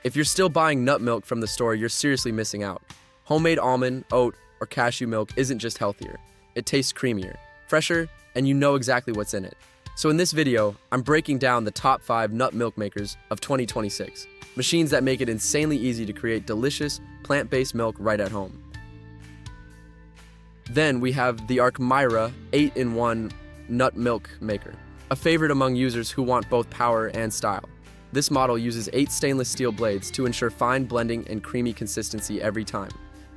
If you're still buying nut milk from the store, you're seriously missing out. Homemade almond, oat, or cashew milk isn't just healthier. It tastes creamier, fresher, and you know exactly what's in it. So in this video, I'm breaking down the top 5 nut milk makers of 2026. Machines that make it insanely easy to create delicious, plant-based milk right at home. Then we have the Arcmira 8-in-1 nut milk maker, a favorite among users who want both power and style. This model uses 8 stainless steel blades to ensure fine blending and creamy consistency every time.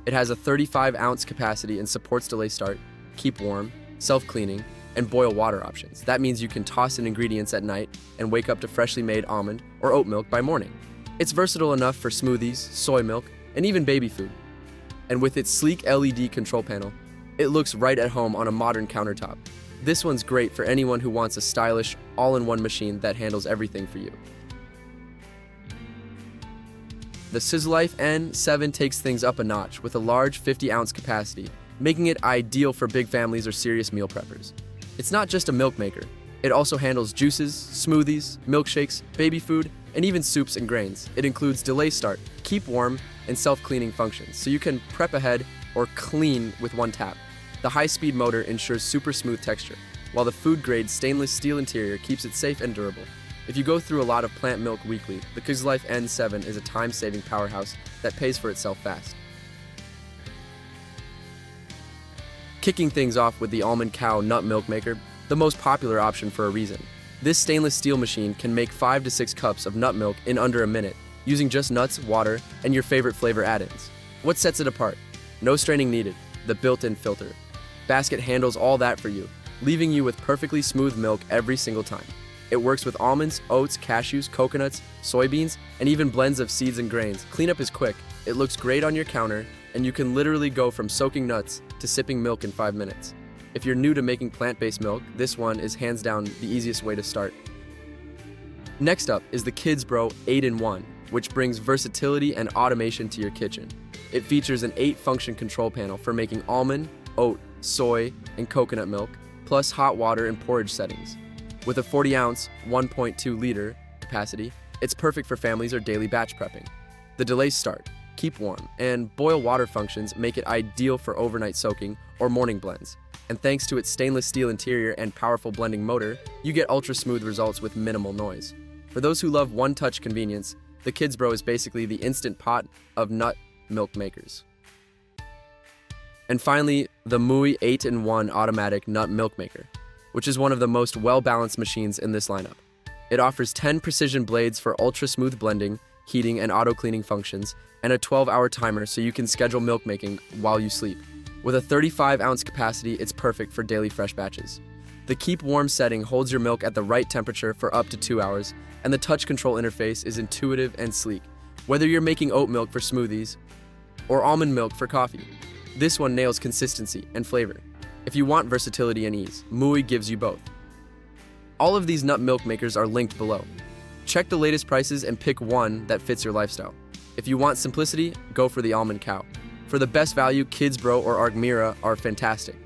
It has a 35-ounce capacity and supports delay start, keep warm, self-cleaning, and boil water options. That means you can toss in ingredients at night and wake up to freshly made almond or oat milk by morning. It's versatile enough for smoothies, soy milk, and even baby food. And with its sleek LED control panel, it looks right at home on a modern countertop. This one's great for anyone who wants a stylish, all-in-one machine that handles everything for you. The Czlife N7 takes things up a notch with a large 50-ounce capacity, making it ideal for big families or serious meal preppers. It's not just a milk maker. It also handles juices, smoothies, milkshakes, baby food, and even soups and grains. It includes delay start, keep warm, and self-cleaning functions, so you can prep ahead or clean with one tap. The high-speed motor ensures super smooth texture, while the food-grade stainless steel interior keeps it safe and durable. If you go through a lot of plant milk weekly, the Czlife N7 is a time-saving powerhouse that pays for itself fast. Kicking things off with the Almond Cow nut milk maker, the most popular option for a reason. This stainless steel machine can make 5 to 6 cups of nut milk in under a minute, using just nuts, water, and your favorite flavor add-ins. What sets it apart? No straining needed, the built-in filter. Basket handles all that for you, leaving you with perfectly smooth milk every single time. It works with almonds, oats, cashews, coconuts, soybeans, and even blends of seeds and grains. Cleanup is quick, it looks great on your counter, and you can literally go from soaking nuts to sipping milk in 5 minutes. If you're new to making plant-based milk, this one is hands down the easiest way to start. Next up is the Kidsbro 8-in-1, which brings versatility and automation to your kitchen. It features an 8-function control panel for making almond, oat, soy, and coconut milk, plus hot water and porridge settings. With a 40-ounce, 1.2-liter capacity, it's perfect for families or daily batch prepping. The delay start, keep warm, and boil water functions make it ideal for overnight soaking or morning blends. And thanks to its stainless steel interior and powerful blending motor, you get ultra-smooth results with minimal noise. For those who love one-touch convenience, the Kidsbro is basically the instant pot of nut milk makers. And finally, the Mooye 8-in-1 automatic nut milk maker, which is one of the most well-balanced machines in this lineup. It offers 10 precision blades for ultra-smooth blending, heating, and auto-cleaning functions, and a 12-hour timer so you can schedule milk making while you sleep. With a 35-ounce capacity, it's perfect for daily fresh batches. The keep warm setting holds your milk at the right temperature for up to 2 hours, and the touch control interface is intuitive and sleek. Whether you're making oat milk for smoothies or almond milk for coffee, this one nails consistency and flavor. If you want versatility and ease, Mooye gives you both. All of these nut milk makers are linked below. Check the latest prices and pick one that fits your lifestyle. If you want simplicity, go for the Almond Cow. For the best value, Kidsbro or Arcmira are fantastic.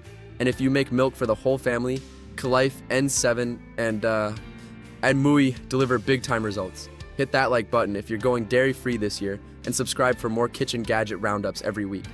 And if you make milk for the whole family, Czlife N7 and Mooye deliver big-time results. Hit that like button if you're going dairy-free this year, and subscribe for more kitchen gadget roundups every week.